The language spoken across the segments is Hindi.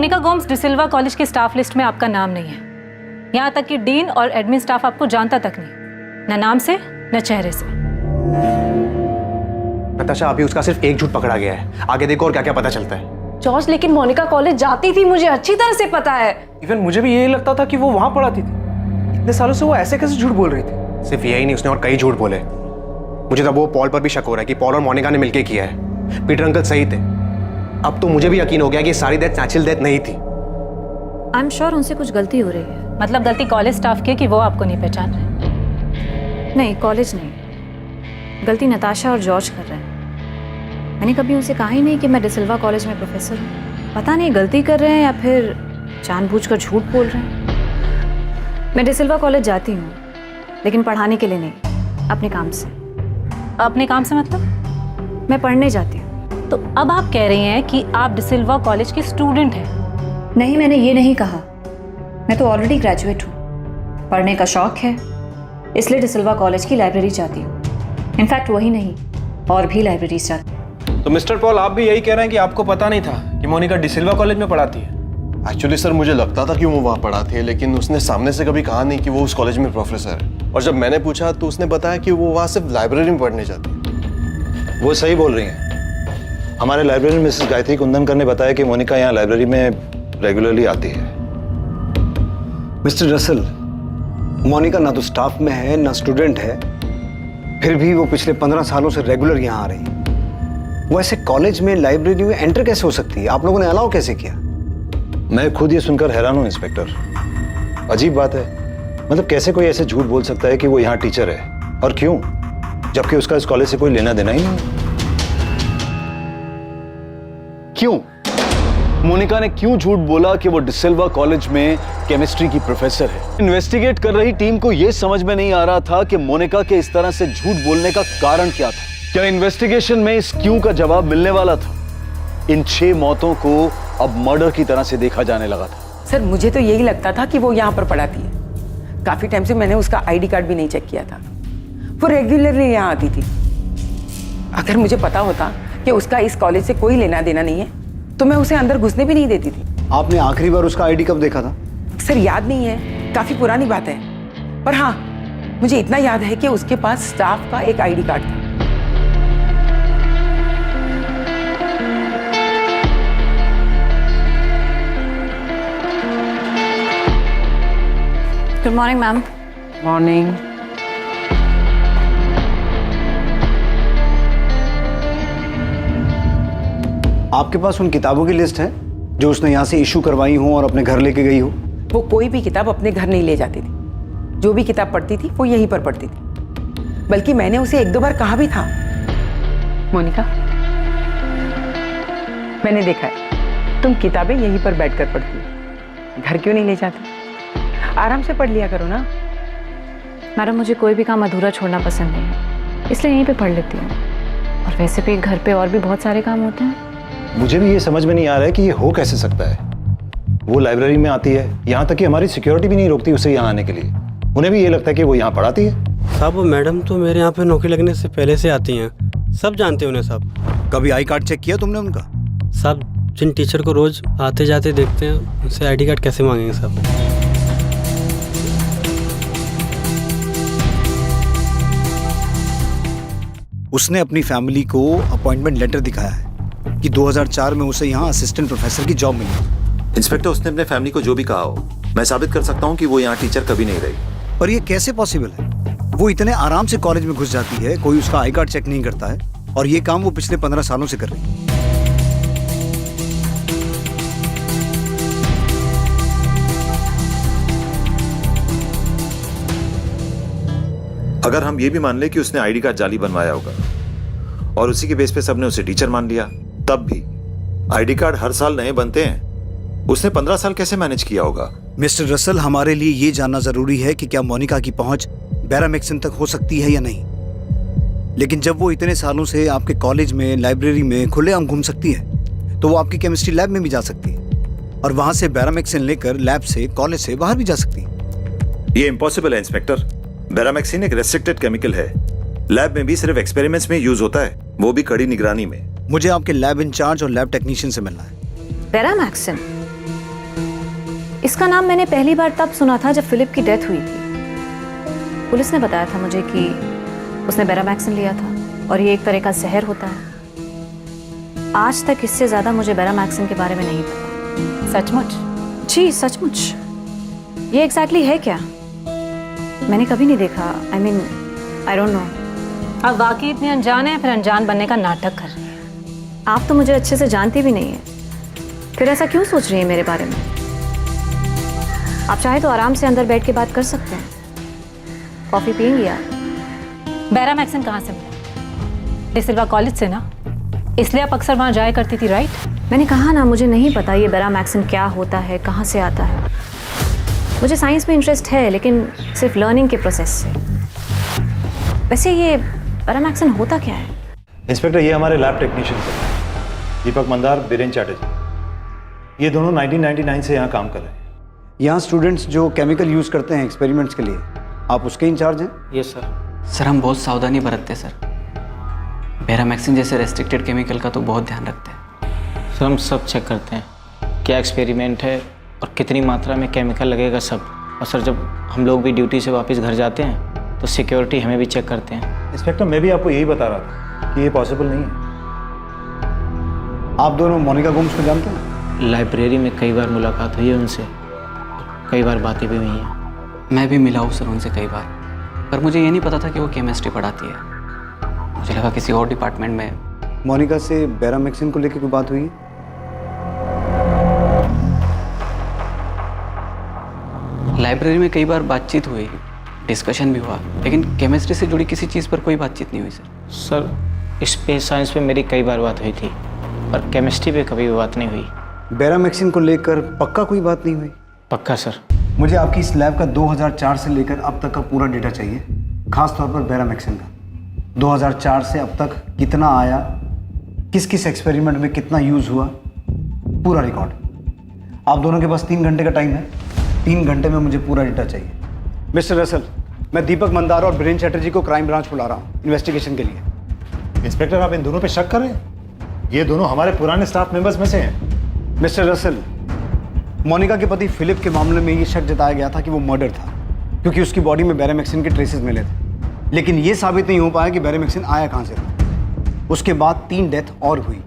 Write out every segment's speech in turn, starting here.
मोनिका गोम्स डिसिल्वा कॉलेज के स्टाफ लिस्ट में आपका नाम नहीं है। यहाँ तक कि डीन और एडमिन स्टाफ आपको जानता तक नहीं, न नाम से न चेहरे से। नताशा, अभी उसका सिर्फ एक झूठ पकड़ा गया है, आगे देखो और क्या क्या पता चलता है। जॉर्ज, लेकिन मोनिका कॉलेज जाती थी, मुझे अच्छी तरह से पता है। इवन मुझे भी यही लगता था कि वो वहां पढ़ाती थी। इतने सालों से वो ऐसे कैसे झूठ बोल रही थी? सिर्फ यही नहीं, उसने और कई झूठ बोले। मुझे तब वो पॉल पर भी शक हो रहा है कि पॉल और मोनिका ने मिलकर किया है। पीटर अंकल सही थे। अब तो मुझे भी यकीन हो गया कि सारी डेथ नेचुरल डेथ नहीं थी। आई एम श्योर उनसे कुछ गलती हो रही है। मतलब गलती कॉलेज स्टाफ की कि वो आपको नहीं पहचान रहे। नहीं, कॉलेज नहीं, गलती नताशा और जॉर्ज कर रहे हैं। मैंने कभी उनसे कहा ही नहीं कि मैं डिसिल्वा कॉलेज में प्रोफेसर हूँ। पता नहीं गलती कर रहे हैं या फिर जानबूझकर झूठ बोल रहे हैं। मैं डिसिल्वा कॉलेज जाती हूँ, लेकिन पढ़ाने के लिए नहीं, अपने काम से। अपने काम से मतलब? मैं पढ़ने जाती हूँ। तो अब आप कह रही हैं कि आप डिसिल्वा कॉलेज की स्टूडेंट हैं? नहीं, मैंने ये नहीं कहा। मैं तो ऑलरेडी ग्रेजुएट हूँ। पढ़ने का शौक है, इसलिए डिसिल्वा कॉलेज की लाइब्रेरी जाती हूँ। इनफैक्ट वही नहीं, और भी लाइब्रेरीज जाती हूँ। तो मिस्टर पॉल, आप भी यही कह रहे हैं कि आपको पता नहीं था कि मोनिका डिसिल्वा कॉलेज में पढ़ाती है? एक्चुअली सर, मुझे लगता था कि वो वहाँ पढ़ाती है, लेकिन उसने सामने से कभी कहा नहीं कि वो उस कॉलेज में प्रोफेसर है। और जब मैंने पूछा तो उसने बताया कि वो वहाँ सिर्फ लाइब्रेरी में पढ़ने जाती है। वो सही बोल रही हैं। हमारे लाइब्रेरी मिसेस गायत्री कुंदनकर ने बताया कि मोनिका यहाँ लाइब्रेरी में रेगुलरली आती है। मिस्टर रसल, मोनिका ना तो स्टाफ में है ना स्टूडेंट है, फिर भी वो पिछले 15 सालों से रेगुलर यहाँ आ रही है। वो ऐसे कॉलेज में लाइब्रेरी में एंटर कैसे हो सकती है? आप लोगों ने अलाउ कैसे किया? मैं खुद ये सुनकर हैरान हूँ इंस्पेक्टर। अजीब बात है, मतलब कैसे कोई ऐसे झूठ बोल सकता है कि वो यहाँ टीचर है, और क्यों, जबकि उसका इस कॉलेज से कोई लेना देना ही नहीं। क्यों? मोनिका ने क्यों झूठ बोला कि वो डिसिल्वा कॉलेज में केमिस्ट्री की प्रोफेसर है? इन्वेस्टिगेट कर रही टीम को यह समझ में नहीं आ रहा था कि मोनिका के इस तरह से झूठ बोलने का कारण क्या था। क्या इन्वेस्टिगेशन में इस क्यों का जवाब मिलने वाला था? इन 6 मौतों को अब मर्डर की तरह से देखा जाने लगा था। सर, मुझे तो यही लगता था कि वो यहाँ पर पढ़ाती है। काफी टाइम से मैंने उसका आईडी कार्ड भी नहीं चेक किया था। वो रेगुलरली यहाँ आती थी। अगर मुझे पता होता कि उसका इस कॉलेज से कोई लेना देना नहीं है, तो मैं उसे अंदर घुसने भी नहीं देती थी। आपने आखिरी बार उसका आईडी कब देखा था? सर, याद नहीं है, काफी पुरानी बात है। पर हाँ, मुझे इतना याद है कि उसके पास स्टाफ का एक आईडी कार्ड था। Good morning ma'am. मॉर्निंग। आपके पास उन किताबों की लिस्ट है जो उसने यहाँ से इशू करवाई हो और अपने घर लेके गई हो? वो कोई भी किताब अपने घर नहीं ले जाती थी। जो भी किताब पढ़ती थी वो यहीं पर पढ़ती थी। बल्कि मैंने उसे 1-2 बार कहा भी था, मोनिका, मैंने देखा है तुम किताबें यहीं पर बैठकर पढ़ती हो, घर क्यों नहीं ले जाती? आराम से पढ़ लिया करो ना। मैडम, मुझे कोई भी काम अधूरा छोड़ना पसंद नहीं है, इसलिए यहीं पे पढ़ लेती हूँ। और वैसे भी घर पे और भी बहुत सारे काम होते हैं। मुझे भी ये समझ में नहीं आ रहा है कि ये हो कैसे सकता है। वो लाइब्रेरी में आती है, यहाँ तक कि हमारी सिक्योरिटी भी नहीं रोकती उसे यहाँ आने के लिए। उन्हें भी ये लगता है कि वो यहाँ पढ़ाती है। साहब, वो मैडम तो मेरे यहाँ पे नौकरी लगने से पहले से आती हैं, सब जानते हैं उन्हें साहब। कभी आई कार्ड चेक किया तुमने उनका? साहब, जिन टीचर को रोज आते जाते देखते हैं, उनसे आईडी कार्ड कैसे मांगेंगे साहब? उसने अपनी फैमिली को अपॉइंटमेंट लेटर दिखाया है कि 2004 में उसे यहाँ असिस्टेंट प्रोफेसर की जॉब मिली। इंस्पेक्टर, उसने अपने फैमिली को जो भी कहा हो, मैं साबित कर सकता हूँ कि वो यहाँ टीचर कभी नहीं रही। पर ये कैसे पॉसिबल है? वो इतने आराम से कॉलेज में घुस जाती है, कोई उसका आई कार्ड चेक नहीं करता है, और ये काम वो पिछले 15 सालों से कर रही है। अगर हम ये भी मान ले कि उसने आईडी कार्ड जाली बनवाया होगा और उसी के बेस पे सबने उसे टीचर मान लिया, तब भी आईडी कार्ड हर साल नए बनते हैं। उसने 15 साल कैसे मैनेज किया होगा? मिस्टर रसल, हमारे लिए ये जानना जरूरी है कि क्या मोनिका की पहुंच बैरामेक्सन तक हो सकती है या नहीं। लेकिन जब वो इतने सालों से आपके कॉलेज में, लाइब्रेरी में खुलेआम घूम सकती है, तो वो आपकी केमिस्ट्री लैब में भी जा सकती है, और वहां से बैरामेक्सिन लेकर लैब से, कॉलेज से बाहर भी जा सकती है। ये इम्पॉसिबल है इंस्पेक्टर। बैरामेक्सिन एक रेस्ट्रिक्टेड केमिकल है, लैब में भी सिर्फ एक्सपेरिमेंट्स में यूज होता है, वो भी कड़ी निगरानी में। मुझे आपके लैब इंचार्ज और लैब टेक्नीशियन से मिलना है। बैरामेक्सिन? इसका नाम मैंने पहली बार तब सुना था जब फिलिप की डेथ हुई थी। पुलिस ने बताया था मुझे कि उसने बेरामैक्सिन लिया था और ये एक तरह का जहर होता है। आज तक इससे ज़्यादा मुझे बेरामैक्सिन के बारे में नहीं पता। सचमुच? जी सचमुच। ये एग्जैक्टली है क्या? मैंने कभी नहीं देखा। I mean I don't know. आप वाकई इतने अनजान हैं, फिर अनजान बनने का नाटक कर रही हैं। आप तो मुझे अच्छे से जानती भी नहीं है, फिर ऐसा क्यों सोच रही है मेरे बारे में? आप चाहे तो आराम से अंदर बैठ के बात कर सकते हैं। कॉफ़ी पियेंगी आप? बेरामैक्सिन कहाँ से मिला? डिसिल्वा कॉलेज से ना, इसलिए आप अक्सर वहाँ जाया करती थी, राइट? मैंने कहा ना, मुझे नहीं पता ये बेरामैक्सिन क्या होता है, कहाँ से आता है। मुझे साइंस में इंटरेस्ट है, लेकिन सिर्फ लर्निंग के प्रोसेस से। वैसे ये बेरामैक्सिन होता क्या है? इंस्पेक्टर, ये हमारे लैब टेक्नीशियन हैं, दीपक मंदार, बीरेन चैटर्जी। ये दोनों 1999 से यहाँ काम कर रहे हैं। यहाँ स्टूडेंट्स जो केमिकल यूज़ करते हैं एक्सपेरिमेंट्स के लिए, आप उसके इंचार्ज हैं? Yes sir. सर हम बहुत सावधानी बरतते सर। बेरामैक्सिन जैसे रेस्ट्रिक्टेड केमिकल का तो बहुत ध्यान रखते हैं। सर हम सब चेक करते हैं, क्या एक्सपेरिमेंट है और कितनी मात्रा में केमिकल लगेगा सब। और सर जब हम लोग भी ड्यूटी से वापस घर जाते हैं तो सिक्योरिटी हमें भी चेक करते हैं। इंस्पेक्टर, मैं भी आपको यही बता रहा था कि ये पॉसिबल नहीं है। आप दोनों मोनिका गोम्स को जानते हैं? लाइब्रेरी में कई बार मुलाकात हुई है उनसे, कई बार बातें भी हुई हैं। मैं भी मिला हूँ सर उनसे कई बार, पर मुझे ये नहीं पता था कि वो केमिस्ट्री पढ़ाती है। मुझे लगा किसी और डिपार्टमेंट में। मोनिका से बेरामैक्सिन को लेकर कोई बात हुई है? लाइब्रेरी में कई बार बातचीत हुई, डिस्कशन भी हुआ, लेकिन केमिस्ट्री से जुड़ी किसी चीज़ पर कोई बातचीत नहीं हुई सर। सर स्पेस साइंस पे मेरी कई बार बात हुई थी, पर केमिस्ट्री पे कभी भी बात नहीं हुई। बेरामैक्सिन को लेकर पक्का कोई बात नहीं हुई? पक्का सर। मुझे आपकी इस लैब का 2004 से लेकर अब तक का पूरा डेटा चाहिए, खास तौर पर बेरामैक्सिन का। 2004 से अब तक कितना आया, किस किस एक्सपेरिमेंट में कितना यूज़ हुआ, पूरा रिकॉर्ड। आप दोनों के पास 3 घंटे का टाइम है। 3 घंटे में मुझे पूरा डेटा चाहिए। मिस्टर रसल, मैं दीपक मंदार और बीरेन चैटर्जी को क्राइम ब्रांच बुला रहा हूँ इन्वेस्टिगेशन के लिए। इंस्पेक्टर, आप इन दोनों पे शक कर रहे हैं? ये दोनों हमारे पुराने स्टाफ मेंबर्स में से हैं। मिस्टर रसल, मोनिका के पति फिलिप के मामले में ये शक जताया गया था कि वो मर्डर था, क्योंकि उसकी बॉडी में बेरामैक्सिन के ट्रेसेस मिले थे। लेकिन ये साबित नहीं हो पाया कि बेरामैक्सिन आया कहाँ से था। उसके बाद 3 डेथ और हुई,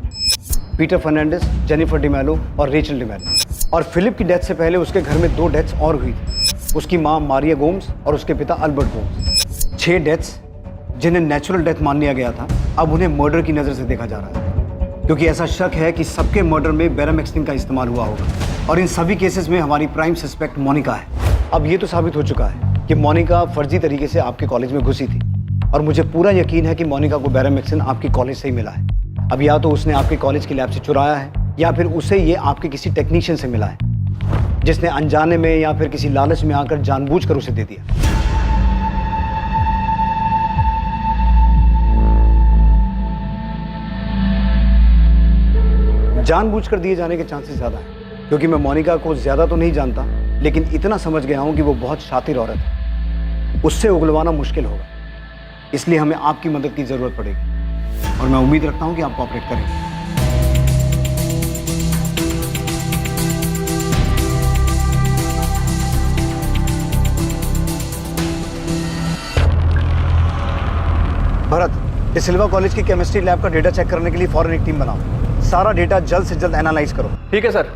पीटर फर्नांडिस, जेनिफर डिमेलो और रेचल डिमेलो। और फिलिप की डेथ से पहले उसके घर में 2 डेथ्स और हुई थी, उसकी माँ मारिया गोम्स और उसके पिता अल्बर्ट गोम्स। 6 डेथ्स जिन्हें नेचुरल डेथ मान लिया गया था, अब उन्हें मर्डर की नज़र से देखा जा रहा है, क्योंकि ऐसा शक है कि सबके मर्डर में बेरामैक्सिन का इस्तेमाल हुआ होगा। और इन सभी केसेस में हमारी प्राइम सस्पेक्ट मोनिका है। अब ये तो साबित हो चुका है कि मोनिका फर्जी तरीके से आपके कॉलेज में घुसी थी, और मुझे पूरा यकीन है कि मोनिका को बेरामैक्सिन आपकी कॉलेज से ही मिला है। अब या तो उसने आपके कॉलेज की लैब से चुराया है, या फिर उसे ये आपके किसी टेक्नीशियन से मिला है, जिसने अनजाने में या फिर किसी लालच में आकर जानबूझकर उसे दे दिया। जानबूझकर दिए जाने के चांसेस ज़्यादा हैं, क्योंकि मैं मोनिका को ज़्यादा तो नहीं जानता, लेकिन इतना समझ गया हूं कि वो बहुत शातिर औरत है। उससे उगलवाना मुश्किल होगा, इसलिए हमें आपकी मदद की ज़रूरत पड़ेगी, और मैं उम्मीद रखता हूं कि आप कोऑपरेट करेंगे। भरत, डिसिल्वा कॉलेज की केमिस्ट्री लैब का डेटा चेक करने के लिए फौरन एक टीम बनाओ। सारा डेटा जल्द से जल्द एनालाइज करो। ठीक है सर,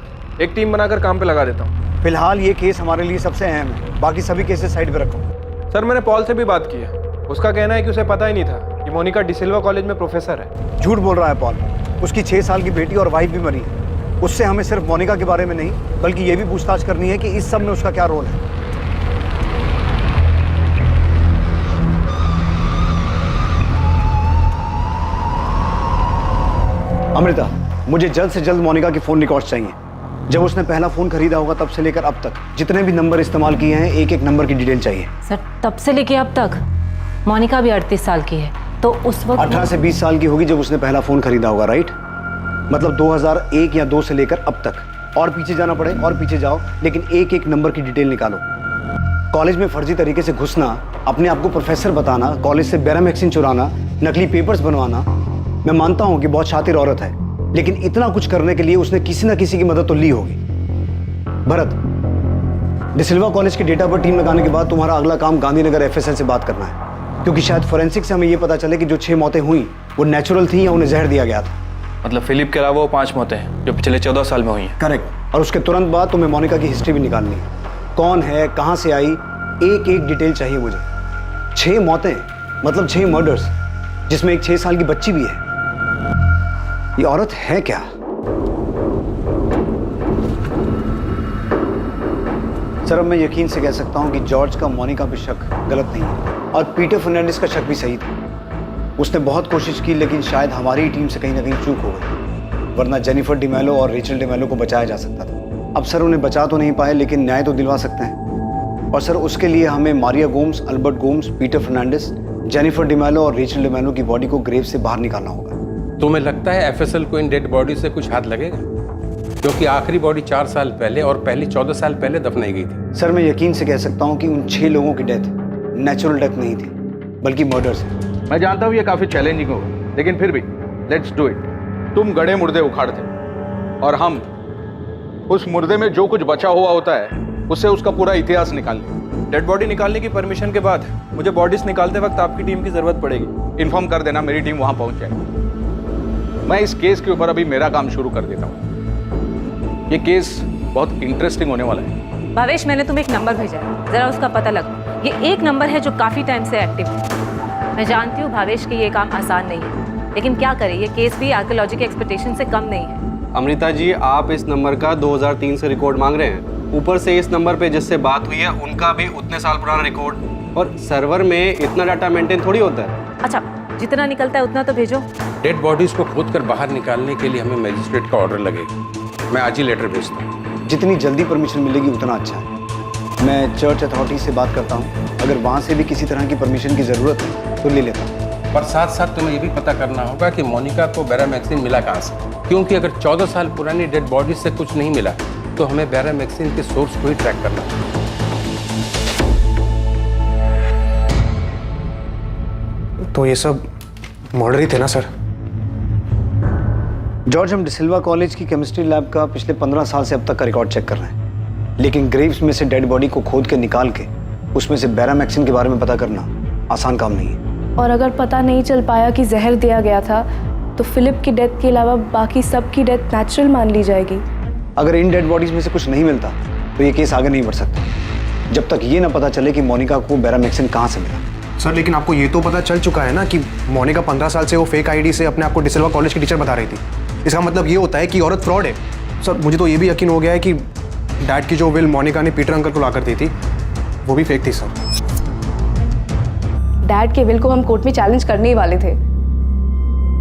एक टीम बनाकर काम पे लगा देता हूँ। फिलहाल ये केस हमारे लिए सबसे अहम है, बाकी सभी केसेस साइड पे रखो। सर मैंने पॉल से भी बात की है, उसका कहना है कि उसे पता ही नहीं था कि मोनिका डिसिल्वा कॉलेज में प्रोफेसर है। झूठ बोल रहा है पॉल। उसकी 6 साल की बेटी और वाइफ भी मरी है। उससे हमें सिर्फ मोनिका के बारे में नहीं, बल्कि ये भी पूछताछ करनी है कि इस सब में उसका क्या रोल है। अमृता, मुझे जल्द से जल्द मोनिका के फ़ोन रिकॉर्ड्स चाहिए। जब उसने पहला फ़ोन खरीदा होगा तब से लेकर अब तक जितने भी नंबर इस्तेमाल किए हैं, एक एक नंबर की डिटेल चाहिए। सर तब से लेके अब तक? मोनिका भी 38 साल की है, तो उस वक्त 18 से 20 साल की होगी जब उसने पहला फ़ोन खरीदा होगा, राइट? मतलब 2001 या 2 से लेकर अब तक। और पीछे जाना पड़े और पीछे जाओ, लेकिन एक एक नंबर की डिटेल निकालो। कॉलेज में फर्जी तरीके से घुसना, अपने आप को प्रोफेसर बताना, कॉलेज से बेरामैक्सिन चुराना, नकली पेपर्स बनवाना। मैं मानता हूं कि बहुत शातिर औरत है, लेकिन इतना कुछ करने के लिए उसने किसी न किसी की मदद तो ली होगी। भरत, डिसिल्वा कॉलेज के डेटा पर टीम लगाने के बाद तुम्हारा अगला काम गांधीनगर एफएसएल से बात करना है, क्योंकि शायद फोरेंसिक से हमें ये पता चले कि जो 6 मौतें हुई वो नेचुरल थी या उन्हें जहर दिया गया था। मतलब फिलिप के अलावा वो 5 मौतें हैं जो पिछले 14 साल में हुई हैं। करेक्ट। और उसके तुरंत बाद तुम्हें मोनिका की हिस्ट्री भी निकालनी है। कौन है, कहाँ से आई, एक एक डिटेल चाहिए मुझे। 6 मौतें मतलब 6 मर्डर्स, जिसमें एक 6 साल की बच्ची भी है। ये औरत है क्या? सर, अब मैं यकीन से कह सकता हूं कि जॉर्ज का मोनिका पे शक गलत नहीं है और पीटर फर्नांडिस का शक भी सही था। उसने बहुत कोशिश की, लेकिन शायद हमारी टीम से कहीं ना कहीं चूक हो गई, वरना जेनिफर डिमेलो और रेचल डिमेलो को बचाया जा सकता था। अब सर उन्हें बचा तो नहीं पाए, लेकिन न्याय तो दिलवा सकते हैं। और सर उसके लिए हमें Maria Gomes, Albert Gomes, Peter Fernandes, Jennifer D'Mello और रेचल डिमेलो की बॉडी को ग्रेव से बाहर निकालना होगा। तुम्हें लगता है एफएसएल को इन डेड बॉडी से कुछ हाथ लगेगा? क्योंकि आखिरी बॉडी 4 साल पहले और पहली 14 साल पहले दफनाई गई थी। सर, मैं यकीन से कह सकता हूं कि उन 6 लोगों की डेथ नेचुरल डेथ नहीं थी, बल्कि मर्डर्स है। मैं जानता हूं ये काफी चैलेंजिंग होगा, लेकिन फिर भी लेट्स डू इट। तुम गड़े मुर्दे उखाड़ते और हम उस मुर्दे में जो कुछ बचा हुआ होता है उससे उसका पूरा इतिहास निकालें। डेड बॉडी निकालने की परमिशन के बाद मुझे बॉडीज निकालते वक्त आपकी टीम की जरूरत पड़ेगी। इन्फॉर्म कर देना, मेरी टीम वहां पहुंच जाएगी। मैं इस केस के ऊपर अभी मेरा काम शुरू कर देता हूं। ये केस बहुत इंटरेस्टिंग होने वाला है। भावेश, मैंने तुम्हें एक नंबर भेजा है, जरा उसका पता लगाओ। ये एक नंबर है जो काफी टाइम से एक्टिव है। मैं जानती हूँ भावेश कि ये काम आसान नहीं है, लेकिन क्या करें, ये केस भी आर्कियोलॉजी के एक्सपेक्टेशन से कम नहीं है। अमृता जी, आप इस नंबर का 2003 से रिकॉर्ड मांग रहे हैं। ऊपर से इस नंबर पे जिससे बात हुई है उनका भी उतने साल पुराना रिकॉर्ड, और सर्वर में इतना डाटा मेंटेन थोड़ी होता है। अच्छा, जितना निकलता है उतना तो भेजो। डेड बॉडीज को खोद कर बाहर निकालने के लिए हमें मजिस्ट्रेट का ऑर्डर लगेगा। मैं आज ही लेटर भेजता हूँ। जितनी जल्दी परमिशन मिलेगी उतना अच्छा है। मैं चर्च अथॉरिटी से बात करता हूँ, अगर वहाँ से भी किसी तरह की परमिशन की ज़रूरत है तो ले लेता हूँ। पर साथ साथ तुम्हें ये भी पता करना होगा कि मोनिका को बैरामैक्सिन मिला कहाँ से, क्योंकि अगर 14 साल पुरानी डेड बॉडी से कुछ नहीं मिला तो हमें बैरामैक्सिन के सोर्स को ही ट्रैक करना होगा। तो ये सब मर्डर ही थे ना सर? जॉर्ज, हम डिसिल्वा कॉलेज की केमिस्ट्री लैब का पिछले 15 साल से अब तक का रिकॉर्ड चेक कर रहे हैं, लेकिन ग्रेव्स में से डेड बॉडी को खोद के निकाल के उसमें से बैरामैक्सिन के बारे में पता करना आसान काम नहीं है। और अगर पता नहीं चल पाया कि जहर दिया गया था तो फिलिप की डेथ के अलावा बाकी सब की डेथ नेचुरल मान ली जाएगी। अगर इन डेड बॉडीज में से कुछ नहीं मिलता तो ये केस आगे नहीं बढ़ सकता जब तक ये ना पता चले कि मोनिका को बैरामैक्सिन कहाँ से मिला। सर, लेकिन आपको ये तो पता चल चुका है ना कि मोनिका 15 साल से वो फेक आईडी से अपने आप को डिसिल्वा कॉलेज की टीचर बता रही थी। इसका मतलब ये होता है कि औरत फ्रॉड है। सर, मुझे तो ये भी यकीन हो गया है कि डैड की जो विल मोनिका ने पीटर अंकल को ला कर दी थी वो भी फेक थी। सर, डैड के विल को हम कोर्ट में चैलेंज करने ही वाले थे।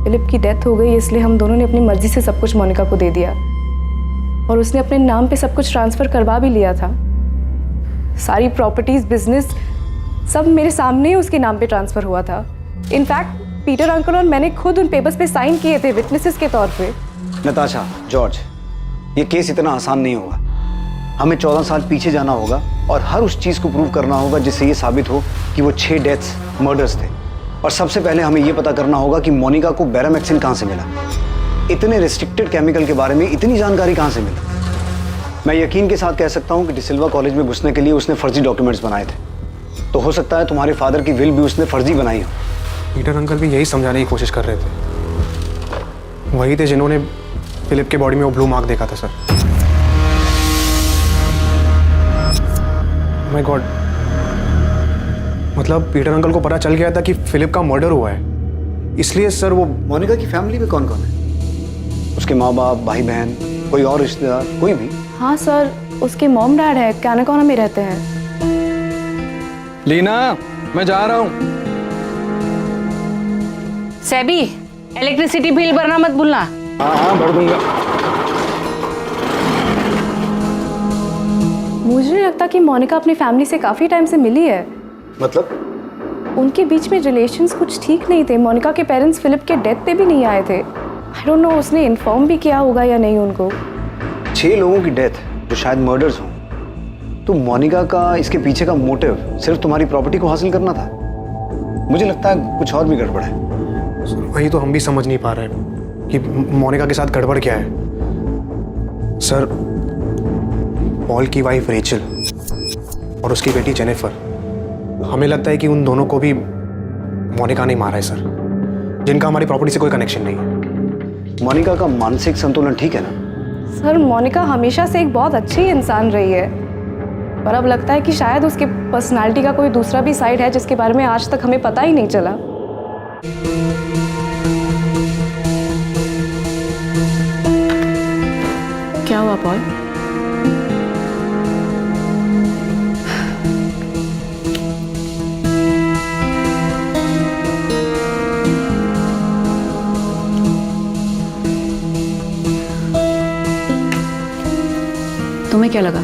फिलिप की डेथ हो गई, इसलिए हम दोनों ने अपनी मर्जी से सब कुछ मोनिका को दे दिया और उसने अपने नाम पे सब कुछ ट्रांसफर करवा भी लिया था। सारी प्रॉपर्टीज, बिजनेस सब मेरे सामने ही उसके नाम पे ट्रांसफर हुआ था। इनफैक्ट पीटर अंकल और मैंने खुद उन पेपर्स पे साइन किए थे विटनेसेस के तौर पे। नताशा, जॉर्ज, ये केस इतना आसान नहीं होगा। हमें 14 साल पीछे जाना होगा और हर उस चीज़ को प्रूव करना होगा जिससे ये साबित हो कि वो 6 डेथ्स मर्डर्स थे। और सबसे पहले हमें ये पता करना होगा कि मोनिका को बैरामैक्सिन कहाँ से मिला। इतने रिस्ट्रिक्टेड केमिकल के बारे में इतनी जानकारी कहाँ से मिली? मैं यकीन के साथ कह सकता हूँ कि डिसिल्वा कॉलेज में घुसने के लिए उसने फर्जी डॉक्यूमेंट्स बनाए थे। तो हो सकता है तुम्हारे फादर की विल भी उसने फर्जी बनाई हो। पीटर अंकल भी यही समझाने की कोशिश कर रहे थे। वही थे जिन्होंने फिलिप के बॉडी में वो ब्लू मार्क देखा था। सर, माय गॉड, मतलब पीटर अंकल को पता चल गया था कि फिलिप का मर्डर हुआ है, इसलिए सर वो। मोनिका की फैमिली में कौन कौन है? उसके माँ बाप, भाई बहन, कोई और रिश्तेदार, कोई भी? हाँ सर, उसके मॉम डैड है, कैनाकोना में रहते हैं। लीना, मैं जा रहा हूँ। सेबी, इलेक्ट्रिसिटी बिल भरना मत भूलना। हाँ, भर दूंगा। मुझे नहीं लगता कि मोनिका अपनी फैमिली से काफी टाइम से मिली है। मतलब उनके बीच में रिलेशंस कुछ ठीक नहीं थे। मोनिका के पेरेंट्स फिलिप के डेथ पे भी नहीं आए थे। आई डोंट नो उसने इन्फॉर्म भी किया होगा या नहीं उनको। 6 लोगों की डेथ जो शायद मर्डर्स हों, तो मोनिका का इसके पीछे का मोटिव सिर्फ तुम्हारी प्रॉपर्टी को हासिल करना था? मुझे लगता है कुछ और भी गड़बड़ है। वही तो हम भी समझ नहीं पा रहे कि मोनिका के साथ गड़बड़ क्या है। सर, पॉल की वाइफ रेचल और उसकी बेटी जेनिफर। हमें लगता है कि उन दोनों को भी मोनिका ने मारा है सर, जिनका हमारी प्रॉपर्टी से कोई कनेक्शन नहीं है। मोनिका का मानसिक संतुलन ठीक है ना? सर मोनिका हमेशा से एक बहुत अच्छी इंसान रही है, पर अब लगता है कि शायद उसके पर्सनालिटी का कोई दूसरा भी साइड है जिसके बारे में आज तक हमें पता ही नहीं चला। क्या हुआ पॉल? तुम्हें क्या लगा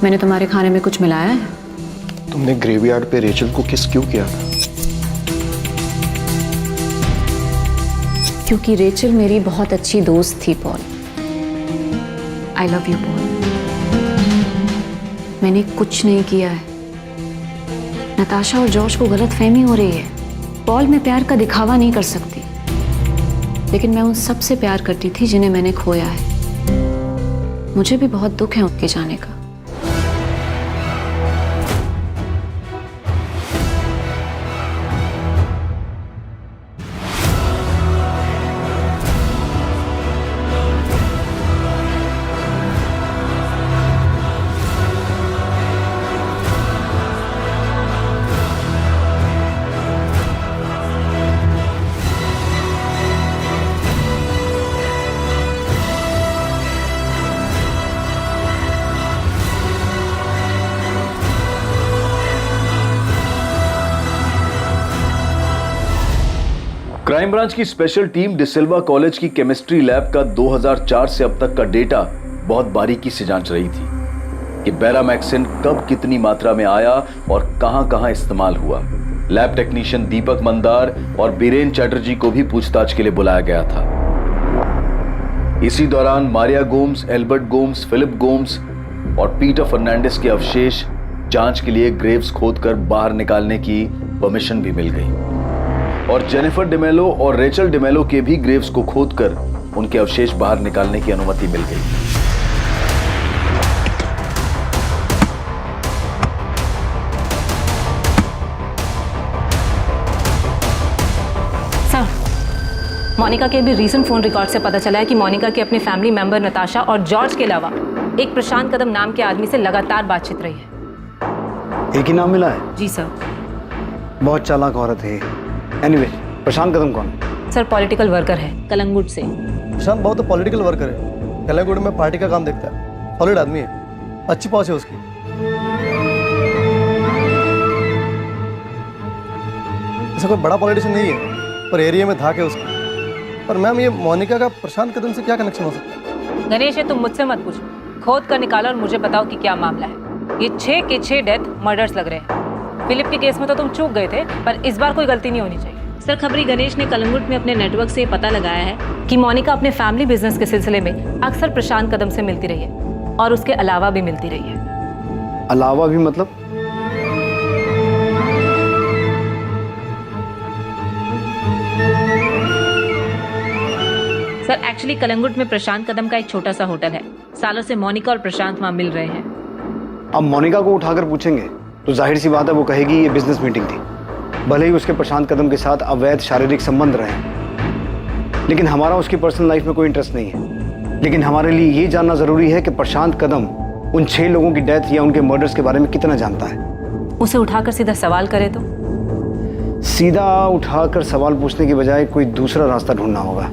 मैंने तुम्हारे खाने में कुछ मिलाया है? तुमने ग्रेवयार्ड पे रेचल को किस क्यों किया था? क्योंकि रेचल मेरी बहुत अच्छी दोस्त थी Paul. I love you Paul. मैंने कुछ नहीं किया है। नताशा और जॉर्ज को गलतफहमी हो रही है। पॉल मैं प्यार का दिखावा नहीं कर सकती, लेकिन मैं उन सब से प्यार करती थी जिन्हें मैंने खोया है। मुझे भी बहुत दुख है उनके जाने का। क्राइम ब्रांच की स्पेशल टीम डिसिल्वा कॉलेज की केमिस्ट्री लैब का 2004 से अब तक का डेटा बहुत बारीकी से जांच रही थी कि बेरामैक्सिन कब कितनी मात्रा में आया और कहां-कहां इस्तेमाल हुआ। लैब टेक्नीशियन दीपक मंदार और बीरेन चैटर्जी को भी पूछताछ के लिए बुलाया गया था। इसी दौरान मारिया गोम्स, एल्बर्ट गोम्स, फिलिप गोम्स और पीटर फर्नांडिस के अवशेष जांच के लिए ग्रेव्स खोदकर बाहर निकालने की परमिशन भी मिल गई और जेनिफर डिमेलो और रेचल डिमेलो के भी ग्रेव्स को खोदकर उनके अवशेष बाहर निकालने की अनुमति मिल गई। सर, मोनिका के भी रीसेंट फोन रिकॉर्ड से पता चला है कि मोनिका के अपने फैमिली मेंबर नताशा और जॉर्ज के अलावा एक प्रशांत कदम नाम के आदमी से लगातार बातचीत रही है। एक ही नाम मिला है? जी सर। बहुत चालाक औरत है। एनीवे, प्रशांत कदम कौन है? सर पॉलिटिकल वर्कर है कलंगुट से। प्रशांत बहुत पॉलिटिकल वर्कर है, कलंगुट में पार्टी का काम देखता है, सॉलिड आदमी है, अच्छी पहुंच है उसकी। ऐसा कोई बड़ा पॉलिटिशियन नहीं है, पर एरिया में धाक है उसकी। पर मैम, ये मोनिका का प्रशांत कदम से क्या कनेक्शन हो सकता है? गणेश, ये तुम मुझसे मत पूछो, खोद कर निकालो और मुझे बताओ कि क्या मामला है। ये 6 के 6 डेथ मर्डर्स लग रहे हैं। फिलिप के केस में तो तुम चूक गए थे, पर इस बार कोई गलती नहीं होनी चाहिए। सर, खबरी गणेश ने कलंगुट में अपने नेटवर्क से पता लगाया है कि मोनिका अपने फैमिली बिजनेस के सिलसिले में अक्सर प्रशांत कदम से मिलती रही है और उसके अलावा भी मिलती रही है। अलावा भी मतलब? सर, एक्चुअली कलंगुट में प्रशांत कदम का एक छोटा सा होटल है। सालों से मोनिका और प्रशांत वहां मिल रहे हैं। अब मोनिका को उठाकर पूछेंगे तो जाहिर सी बात है वो कहेगी ये बिजनेस मीटिंग थी, भले ही उसके प्रशांत कदम के साथ अवैध शारीरिक संबंध रहे। लेकिन हमारा उसकी पर्सनल लाइफ में कोई इंटरेस्ट नहीं है। लेकिन हमारे लिए ये जानना जरूरी है कि प्रशांत कदम उन 6 लोगों की डेथ या उनके मर्डर्स के बारे में कितना जानता है। उसे उठाकर सीधा सवाल करे तो? सीधा उठाकर सवाल पूछने की बजाय कोई दूसरा रास्ता ढूंढना होगा।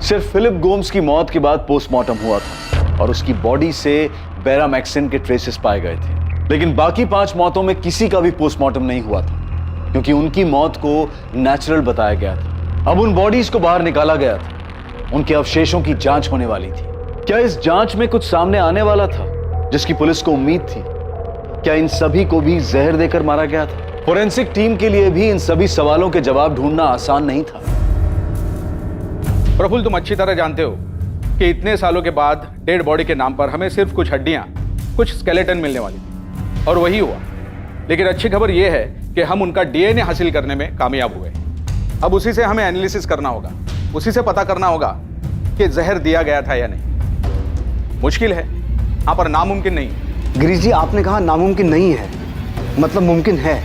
सिर्फ फिलिप गोम्स की मौत के बाद पोस्टमार्टम हुआ था और उसकी बॉडी से बेरामैक्सिन के ट्रेसेस पाए गए थे। लेकिन बाकी 5 मौतों में किसी का भी पोस्टमार्टम नहीं हुआ था क्योंकि उनकी मौत को नेचुरल बताया गया था। अब उन बॉडीज को बाहर निकाला गया था, उनके अवशेषों की जांच होने वाली थी। क्या इस जांच में कुछ सामने आने वाला था जिसकी पुलिस को उम्मीद थी? क्या इन सभी को भी जहर देकर मारा गया था? फोरेंसिक टीम के लिए भी इन सभी सवालों के जवाब ढूंढना आसान नहीं था। प्रफुल्ल, तुम अच्छी तरह जानते हो कि इतने सालों के बाद डेड बॉडी के नाम पर हमें सिर्फ कुछ हड्डियां, कुछ स्केलेटन मिलने वाली थी, और वही हुआ। लेकिन अच्छी खबर यह है कि हम उनका डीएनए हासिल करने में कामयाब हुए। अब उसी से हमें एनालिसिस करना होगा, उसी से पता करना होगा कि जहर दिया गया था या नहीं। मुश्किल है, यहाँ पर नामुमकिन नहीं। गिरीश जी, आपने कहा नामुमकिन नहीं है, मतलब मुमकिन है।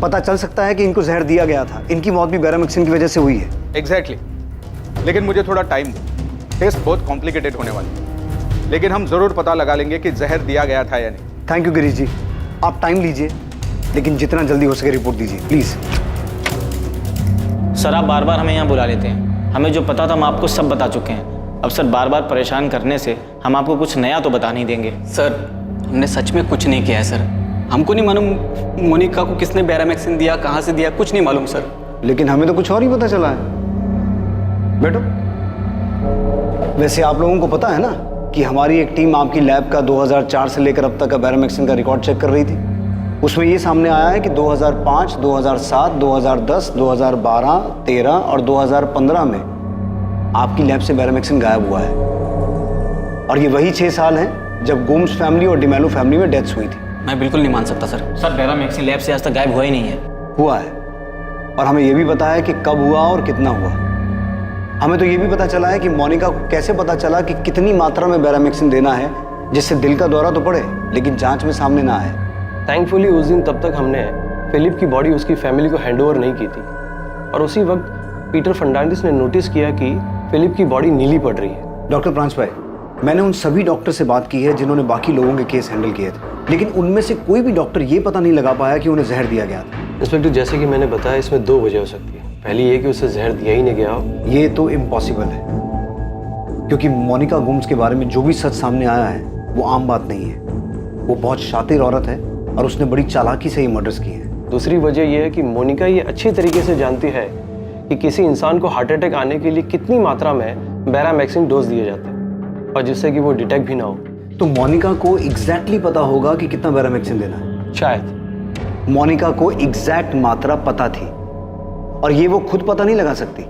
पता चल सकता है कि इनको जहर दिया गया था। इनकी मौत भी बैरामिक्सिन की वजह से हुई है। एग्जैक्टली। लेकिन मुझे थोड़ा टाइम दो, टेस्ट बहुत कॉम्प्लिकेटेड होने वाली है, लेकिन हम जरूर पता लगा लेंगे कि जहर दिया गया था या नहीं। थैंक यू गिरीश जी, आप टाइम लीजिए, लेकिन जितना जल्दी हो सके रिपोर्ट दीजिए प्लीज। सर, आप बार बार हमें यहाँ बुला लेते हैं। हमें जो पता था हम आपको सब बता चुके हैं। अब सर, बार बार परेशान करने से हम आपको कुछ नया तो बता नहीं देंगे। सर, हमने सच में कुछ नहीं किया है सर। हमको नहीं मालूम मोनिका को किसने बैरामेक्सिन दिया, कहाँ से दिया, कुछ नहीं मालूम सर। लेकिन हमें तो कुछ और ही पता चला है। बैठो। वैसे आप लोगों को पता है ना कि हमारी एक टीम आपकी लैब का 2004 से लेकर अब तक का बैरामेक्सिन का रिकॉर्ड चेक कर रही थी। उसमें ये सामने आया है कि 2005, 2007, 2010, 2012, 13 और 2015 में आपकी लैब से बैरामेक्सिन गायब हुआ है। और ये वही 6 साल हैं जब गोम्स फैमिली और डिमेलो फैमिली में डेथ्स हुई थी। मैं बिल्कुल नहीं मान सकता सर। सर, बैरामेक्सिन लैब से आज तक गायब हुआ ही नहीं है। हुआ है, और हमें यह भी पता है कि कब हुआ और कितना हुआ। हमें तो ये भी पता चला है कि मोनिका को कैसे पता चला कि कितनी मात्रा में बैरामेक्सिन देना है जिससे दिल का दौरा तो पड़े लेकिन जांच में सामने ना आए। थैंकफुली उस दिन तब तक हमने फिलिप की बॉडी उसकी फैमिली को हैंडओवर नहीं की थी, और उसी वक्त पीटर फर्नांडिस ने नोटिस किया कि फिलिप की बॉडी नीली पड़ रही है। डॉक्टर प्रांश भाई, मैंने उन सभी डॉक्टर से बात की है जिन्होंने बाकी लोगों के केस हैंडल किए थे, लेकिन उनमें से कोई भी डॉक्टर ये पता नहीं लगा पाया कि उन्हें जहर दिया गया था। इंस्पेक्टर, जैसे कि मैंने बताया, इसमें 2 वजह हो सकती है। पहली ये कि उसे जहर दिया ही नहीं गया हो। ये तो इम्पॉसिबल है, क्योंकि मोनिका गुम्स के बारे में जो भी सच सामने आया है वो आम बात नहीं है। वो बहुत शातिर औरत है और उसने बड़ी चालाकी से ये मर्डर्स किए हैं। दूसरी वजह यह है कि मोनिका ये अच्छी तरीके से जानती है कि किसी इंसान को हार्ट अटैक आने के लिए कितनी मात्रा में बैरामेक्सिन डोज दिए जाते हैं, और जिससे कि वो डिटेक्ट भी ना हो। तो मोनिका को एग्जैक्टली पता होगा कि कितना बैरामेक्सिन देना है। शायद मोनिका को एग्जैक्ट मात्रा पता थी, और ये वो खुद पता नहीं लगा सकती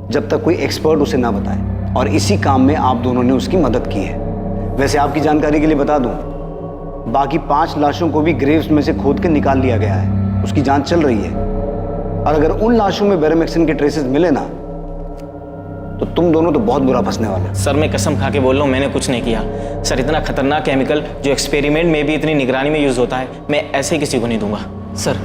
जब तक कोई एक्सपर्ट उसे ना बताए, और इसी काम में आप दोनों ने उसकी मदद की है। वैसे आपकी जानकारी के लिए बता दूं, बाकी 5 लाशों को भी ग्रेव्स में से खोद के निकाल लिया गया है। उसकी जांच चल रही है, और अगर उन लाशों में बैरामेक्सिन के ट्रेसेस मिले ना तो तुम दोनों तो बहुत बुरा फंसने वाले। सर, मैं कसम खा के बोल रहा हूँ, मैंने कुछ नहीं किया। सर, इतना खतरनाक केमिकल जो एक्सपेरिमेंट में भी इतनी निगरानी में यूज होता है, मैं ऐसे किसी को नहीं दूंगा। सर,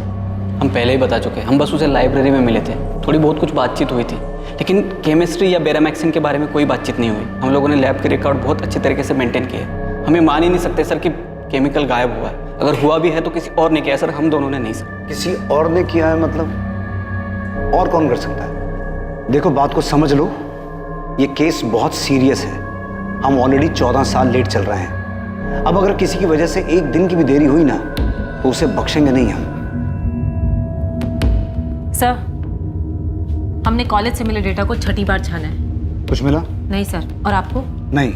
हम पहले ही बता चुके हैं। हम बस उसे लाइब्रेरी में मिले थे, थोड़ी बहुत कुछ बातचीत हुई थी, लेकिन केमिस्ट्री या बैरामेक्सिन के बारे में कोई बातचीत नहीं हुई। हम लोगों ने लैब के रिकॉर्ड बहुत अच्छे तरीके से मेंटेन किए। हमें मान ही नहीं सकते सर कि केमिकल गायब हुआ है। अगर हुआ भी है तो किसी और ने किया है सर, हम दोनों ने नहीं सर। किसी और ने किया है मतलब? और कौन कर सकता है? देखो, बात को समझ लो, ये केस बहुत सीरियस है। हम ऑलरेडी 14 साल लेट चल रहे हैं। अब अगर किसी की वजह से एक दिन की भी देरी हुई ना तो उसे बख्शेंगे नहीं हम। सर, हमने कॉलेज से मिले डेटा को 6ठी बार छाना है। कुछ मिला? नहीं सर। और आपको? नहीं।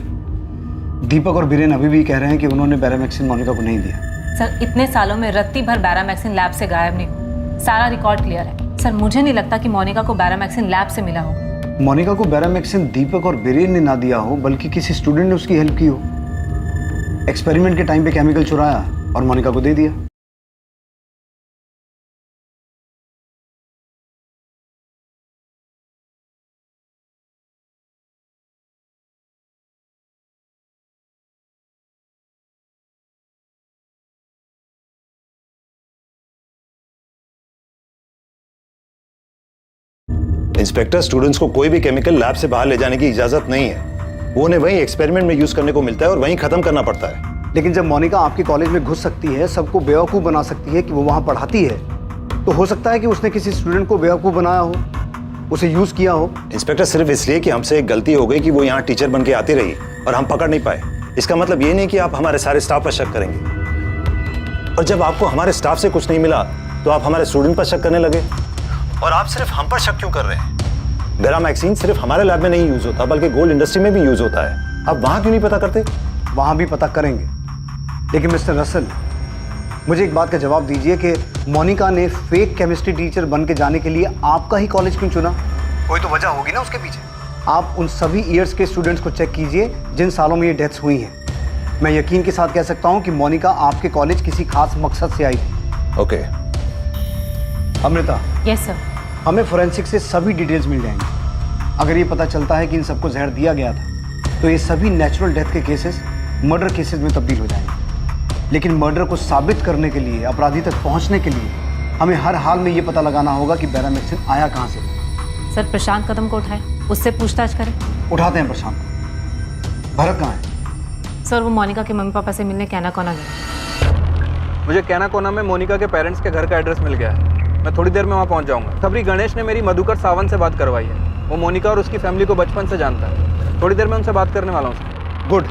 दीपक और बीरेन अभी भी कह रहे हैं कि उन्होंने बैरामेक्सिन मोनिका को नहीं दिया। सर, इतने सालों में रत्ती भर बैरामेक्सिन लैब से गायब नहीं हुआ। सारा रिकॉर्ड क्लियर है। सर, मुझे नहीं लगता कि मोनिका को बैरामेक्सिन लैब से मिला होगा। मोनिका को बैरामेक्सिन दीपक और बीरेन ने ना दिया हो, बल्कि किसी स्टूडेंट ने उसकी हेल्प की हो। एक्सपेरिमेंट के टाइम पे केमिकल चुराया और मोनिका को दे दिया। इंस्पेक्टर, स्टूडेंट्स को कोई भी केमिकल लैब से बाहर ले जाने की इजाजत नहीं है। वो उन्हें वहीं एक्सपेरिमेंट में यूज करने को मिलता है और वहीं खत्म करना पड़ता है। लेकिन जब मोनिका आपके कॉलेज में घुस सकती है, सबको बेवकूफ़ बना सकती है कि वो वहाँ पढ़ाती है, तो हो सकता है कि उसने किसी स्टूडेंट को बेवकूफ़ बनाया हो, उसे यूज़ किया हो। इंस्पेक्टर, सिर्फ इसलिए कि हमसे एक गलती हो गई कि वो यहाँ टीचर बन के आती रही और हम पकड़ नहीं पाए, इसका मतलब ये नहीं कि आप हमारे सारे स्टाफ पर शक करेंगे। और जब आपको हमारे स्टाफ से कुछ नहीं मिला तो आप हमारे स्टूडेंट पर शक करने लगे। और आप सिर्फ हम पर शक क्यों कर रहे हैं? बैरामेक्सिन सिर्फ हमारे लैब में नहीं यूज होता, बल्कि गोल्ड इंडस्ट्री में भी यूज होता है। आप वहां क्यों नहीं पता करते? वहां भी पता करेंगे, लेकिन मिस्टर रसल, मुझे एक बात का जवाब दीजिए कि मोनिका ने फेक केमिस्ट्री टीचर बन के जाने के लिए आपका ही कॉलेज क्यों चुना? कोई तो वजह होगी ना उसके पीछे। आप उन सभी ईयर्स के स्टूडेंट्स को चेक कीजिए जिन सालों में ये डेथ्स हुई हैं। मैं यकीन के साथ कह सकता हूँ कि मोनिका आपके कॉलेज किसी खास मकसद से आई थी। ओके। Amrita, yes sir. हमें फोरेंसिक से सभी डिटेल्स मिल जाएंगी। अगर ये पता चलता है कि इन सबको जहर दिया गया था तो ये सभी नेचुरल डेथ के केसेस मर्डर केसेस में तब्दील हो जाएंगे। लेकिन मर्डर को साबित करने के लिए, अपराधी तक पहुंचने के लिए हमें हर हाल में ये पता लगाना होगा कि बेरामेक्सिन आया कहाँ से। सर प्रशांत कदम को उठाए, उससे पूछताछ करें। उठाते हैं प्रशांत को। भरत कहाँ है? सर वो मोनिका के मम्मी पापा से मिलने कैना कोना गया। मुझे कैना कोना में मोनिका के पेरेंट्स के घर का एड्रेस मिल गया है। मैं थोड़ी देर में वहाँ पहुँच जाऊँगा। खबरी गणेश ने मेरी मधुकर सावंत से बात करवाई है। वो मोनिका और उसकी फैमिली को बचपन से जानता है। थोड़ी देर में उनसे बात करने वाला हूँ। गुड,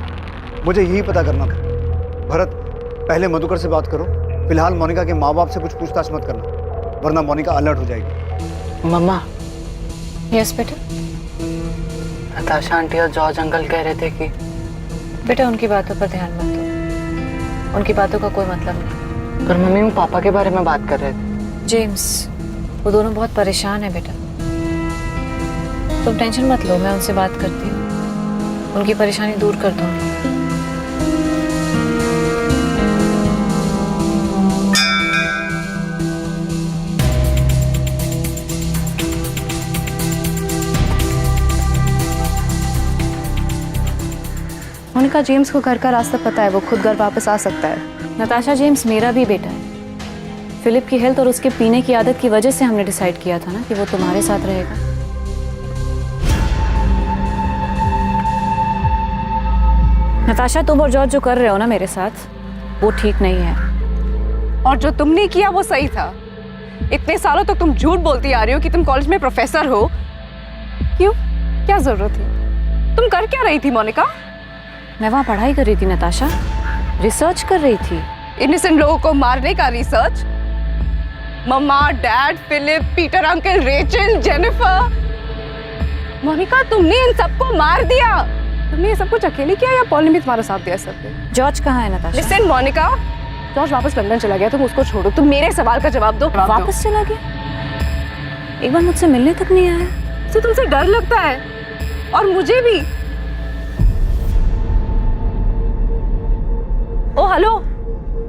मुझे यही पता करना था। भरत, पहले मधुकर से बात करो। फिलहाल मोनिका के माँ बाप से कुछ पूछताछ मत करना, वरना मोनिका अलर्ट हो जाएगी। मम्मा। यस बेटा। नताशा आंटी और जॉर्ज अंकल कह रहे थे कि बेटा उनकी बातों पर ध्यान मत दो, उनकी बातों का कोई मतलब नहीं। पर मम्मी वो पापा के बारे में बात कर रहे थे। जेम्स, वो दोनों बहुत परेशान है बेटा। तुम टेंशन मत लो, मैं उनसे बात करती हूँ, उनकी परेशानी दूर कर दूँगी। मोनिका, जेम्स को घर का रास्ता पता है, वो खुद घर वापस आ सकता है। नताशा, जेम्स मेरा भी बेटा है। फिलिप की हेल्थ और उसके पीने की आदत की वजह से हमने डिसाइड किया था ना कि वो तुम्हारे साथ रहेगा। नताशा, तुम और जॉर्ज जो कर रहे हो ना मेरे साथ, वो ठीक नहीं है। और जो तुमने किया वो सही था। इतने सालों तक तुम झूठ बोलती आ रही हो कि तुम कॉलेज में प्रोफेसर हो। क्यों? क्या जरूरत थी? तुम कर क्या रही थी मोनिका? मैं वहाँ पढ़ाई कर रही थी नताशा, रिसर्च कर रही थी। इनोसेंट लोगों को मारने का research? Mama, dad, Philip, Peter uncle, Rachel, Jennifer. Monica, तुमने इन सबको मार दिया। तुमने ये सब कुछ अकेले किया या पॉल ने भी तुम्हारा साथ दिया सब पे? जॉर्ज कहाँ है नताशा? लिसन मोनिका, जॉर्ज वापस लंदन चला गया, तुम उसको छोड़ो। तुम मेरे सवाल का जवाब दो। वापस चला गया? एक बार मुझसे मिलने तक नहीं आया। तो तुमसे डर लगता है, और मुझे भी। ओ हेलो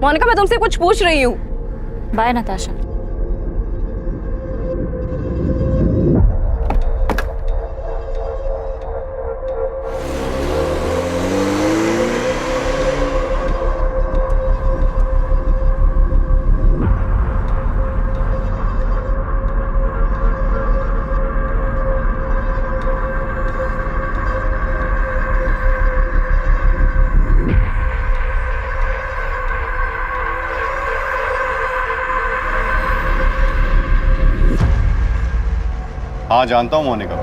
मोनिका, मैं तुमसे कुछ पूछ रही हूँ। बाय नताशा। हाँ, जानता हूँ मोनिका,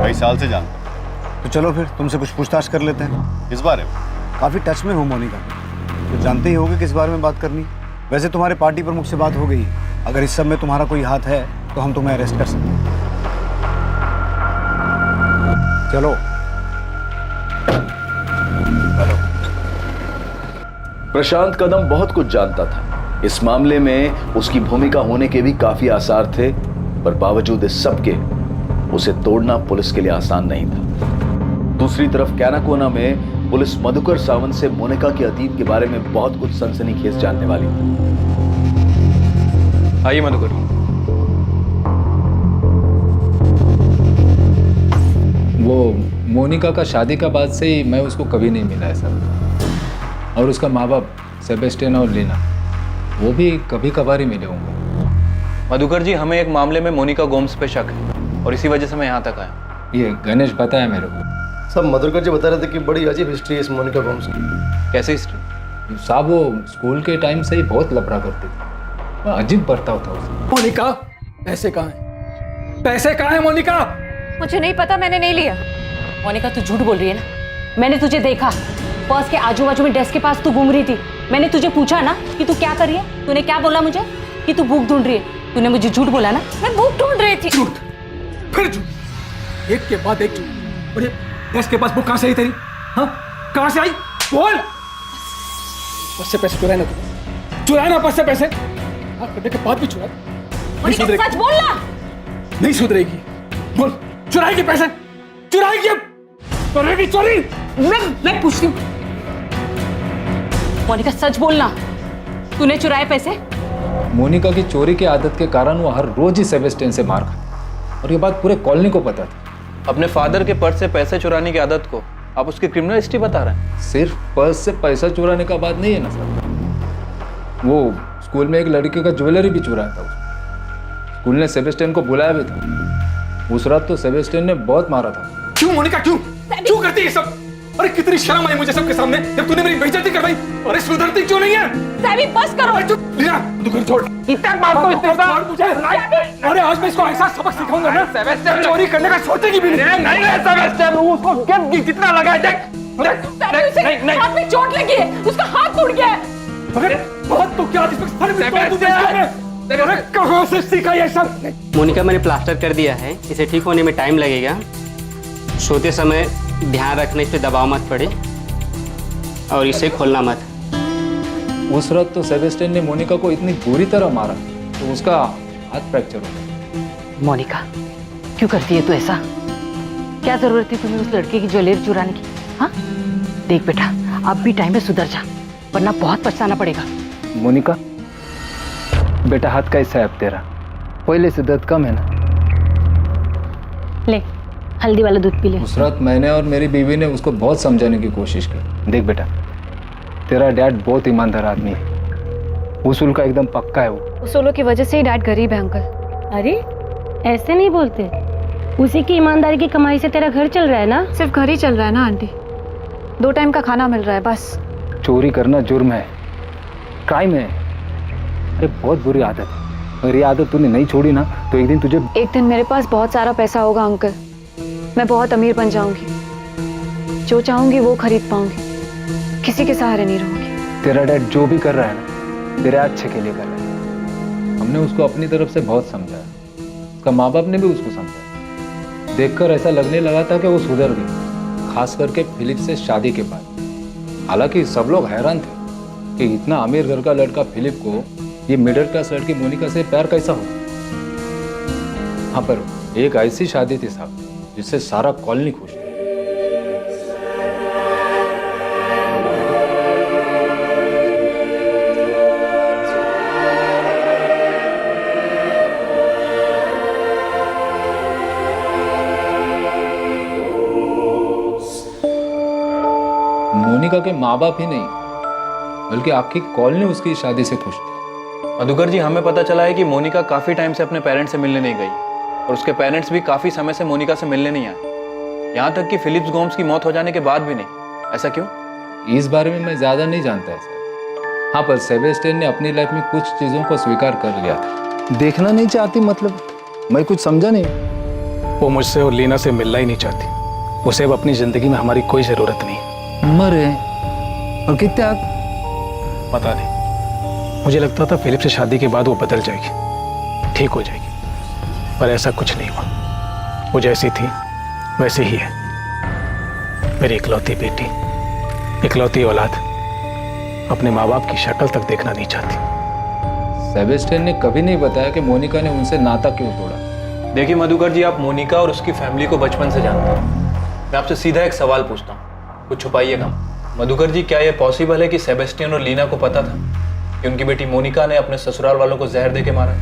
कई साल से जानता हूँ। तो चलो फिर तुमसे कुछ पूछताछ कर लेते हैं। किस बारे में? काफ़ी टच में हो मोनिका, तो जानते ही होगे किस बारे में बात करनी। वैसे तुम्हारे पार्टी प्रमुख से बात हो गई। अगर इस सब में तुम्हारा कोई हाथ है तो हम तुम्हें अरेस्ट कर सकते हैं। चलो। प्रशांत कदम बहुत कुछ जानता था। इस मामले में उसकी भूमिका होने के भी काफी आसार थे, पर बावजूद इस सब के उसे तोड़ना पुलिस के लिए आसान नहीं था। दूसरी तरफ कैनाकोना में पुलिस मधुकर सावंत से मोनिका के अतीत के बारे में बहुत कुछ सनसनीखेज जानने वाली थी। आइए मधुकर। वो मोनिका का शादी का बाद से ही मैं उसको कभी नहीं मिला है सर। और उसका माँ बाप सेबेस्टियन और लीना, वो भी कभी कभार ही मिले होंगे। मधुकर जी, हमें एक मामले में मोनिका गोम्स पे शक है और इसी वजह से मैं यहाँ तक आया। ये गणेश बताया मेरे को। सब मधुकर जी बता रहे थे कि बड़ी अजीब हिस्ट्री है इस मोनिका गोम्स की। कैसे हिस्ट्री? साहब वो स्कूल के टाइम से ही बहुत लफड़ा करती थी, अजीब बर्ताव था उसका। मोनिका, पैसे कहाँ हैं? पैसे कहाँ हैं मोनिका? मुझे नहीं पता, मैंने नहीं लिया। मोनिका, तू झूठ बोल रही है ना? मैंने तुझे देखा, पर्स के आजू बाजू में डेस्क के पास तू घूम रही थी। मैंने तुझे पूछा ना कि तू क्या कर रही है, तूने क्या बोला मुझे? कि तू बुक ढूंढ रही है। तूने मुझे झूठ बोला ना? मैं बुक ढूंढ रही थी। झूठ, फिर झूठ, एक के बाद एक झूठ। और ये डेस्क के पास बुक कहाँ से आई तेरी? हाँ, कहाँ से आई? बोल। उससे पैसे चुराए ना तू? चुराए ना पास से पैसे, करने के बाद भी चुराए। नहीं सुधरेगी। सच बोलना। नहीं सुधरेगी। बोल, चुराएगी पैसे, चुराएगी, अब करेगी चोरी। मैं पूछती हूँ, मोनिका सच बोलना, तूने चुराए पैसे? मोनिका की चोरी की आदत के कारण वो हर रोज ही सेबेस्टियन से मार खाता, और ये बात पूरे कॉलोनी को पता था। अपने फादर के पर्स से पैसे चुराने की आदत को आप उसकी क्रिमिनल हिस्ट्री बता रहे हैं? सिर्फ पर्स से पैसा चुराने का बात नहीं है ना सर, वो स्कूल में एक लड़के का ज्वेलरी भी चुराया था उसने। स्कूल ने सेबेस्टियन को बुलाया भी था। उस रात तो सेबेस्टियन ने बहुत मारा था। क्यों मोनिका, क्यों करती है सब? अरे कितनी शर्म आई मुझे सबके सामने जब तूने मेरी बेइज्जती करवाई। अरे सुधरती क्यों नहीं है? सैमी बस करो। लीना, दुकान छोड़। इतना मार को इतना मार मुझे। अरे आज मैं इसको ऐसा सबक सिखाऊंगा ना, सेबेस्टियन चोरी करने का सोचेगी भी नहीं। नहीं है सेबेस्टियन, उसको गिफ्ट कितना लगा है देख। नहीं, हाथ में चोट लगी है, उसका हाथ टूट गया है। अरे बहुत तो क्या, इसमें सर में तोड़ दूं इसको। अरे कहाँ से सीखा ये सब? मोनिका मैंने प्लास्टर कर दिया है, इसे ठीक होने में टाइम लगेगा। सोते समय ध्यान रखना, इस पे दबाव मत पड़े और इसे खोलना मत। उस रात तो सेबेस्टियन ने मोनिका को इतनी बुरी तरह मारा तो उसका हाथ फ्रैक्चर हो गया। मोनिका, क्यों करती है तू ऐसा? क्या जरूरत थी तुम्हें उस लड़के की ज्वेलरी चुराने की? हाँ, देख बेटा, अब भी टाइम में सुधर जा, वरना बहुत पछताना पड़ेगा। मोनिका बेटा, हाथ कैसा है अब तेरा? पहले से दर्द कम है ना? ले, हल्दी वाला दूध पी ले। उस रात मैंने और मेरी बीवी ने उसको बहुत समझाने की कोशिश की। देख बेटा, तेरा डैड बहुत ईमानदार आदमी है, उसूल का एकदम पक्का है वो। उसूलों की वजह से ही डैड गरीब है अंकल। अरे ऐसे नहीं बोलते, उसी की ईमानदारी की कमाई से तेरा घर चल रहा है ना? सिर्फ घर ही चल रहा है ना आंटी, 2 टाइम का खाना मिल रहा है बस। चोरी करना जुर्म है, क्राइम है। अरे बहुत बुरी आदत है, अगर ये आदत तूने नहीं छोड़ी ना तो एक दिन तुझे। एक दिन मेरे पास बहुत सारा पैसा होगा अंकल, मैं बहुत अमीर बन जाऊंगी, जो चाहूंगी वो खरीद पाऊंगी, किसी के सहारे नहीं रहूंगी। तेरा डैड जो भी कर रहा है ना, तेरे अच्छे के लिए कर रहा है। हमने उसको अपनी तरफ से बहुत समझाया, उसका माँ बाप ने भी उसको समझाया। देखकर ऐसा लगने लगा था कि वो सुधर गई, खास करके फिलिप से शादी के बाद। हालांकि सब लोग हैरान थे कि इतना अमीर घर का लड़का फिलिप को ये मिडिल क्लास लड़की मोनिका से प्यार कैसा हो। हाँ, पर एक ऐसी शादी थी साहब जिससे सारा कॉलोनी खुश है। मोनिका के माँ बाप ही नहीं बल्कि आपकी कॉलोनी उसकी शादी से खुश थी। मधुकर जी, हमें पता चला है कि मोनिका काफी टाइम से अपने पेरेंट्स से मिलने नहीं गई और उसके पेरेंट्स भी काफी समय से मोनिका से मिलने नहीं आए, यहाँ तक कि फिलिप्स गोम्स की मौत हो जाने के बाद भी नहीं। ऐसा क्यों? इस बारे में मैं ज्यादा नहीं जानता है सर। हाँ, पर सेबेस्टियन ने अपनी लाइफ में कुछ चीजों को स्वीकार कर लिया था। देखना नहीं चाहती मतलब? मैं कुछ समझा नहीं। वो मुझसे और लीना से मिलना ही नहीं चाहती। उसे अब अपनी जिंदगी में हमारी कोई जरूरत नहीं। मरे और कितना? पता नहीं, मुझे लगता था फिलिप से शादी के बाद वो बदल जाएगी, ठीक हो जाएगी, पर ऐसा कुछ नहीं हुआ। वो जैसी थी वैसे ही है। मेरी इकलौती बेटी, इकलौती औलाद अपने माँ बाप की शक्ल तक देखना नहीं चाहती। सेबेस्टियन ने कभी नहीं बताया कि मोनिका ने उनसे नाता क्यों तोड़ा। देखिए मधुकर जी, आप मोनिका और उसकी फैमिली को बचपन से जानते हैं। मैं आपसे सीधा एक सवाल पूछता हूँ, कुछ छुपाइएगा। मधुकर जी, क्या यह पॉसिबल है कि सेबेस्टियन और लीना को पता था कि उनकी बेटी मोनिका ने अपने ससुराल वालों को जहर देके मारा?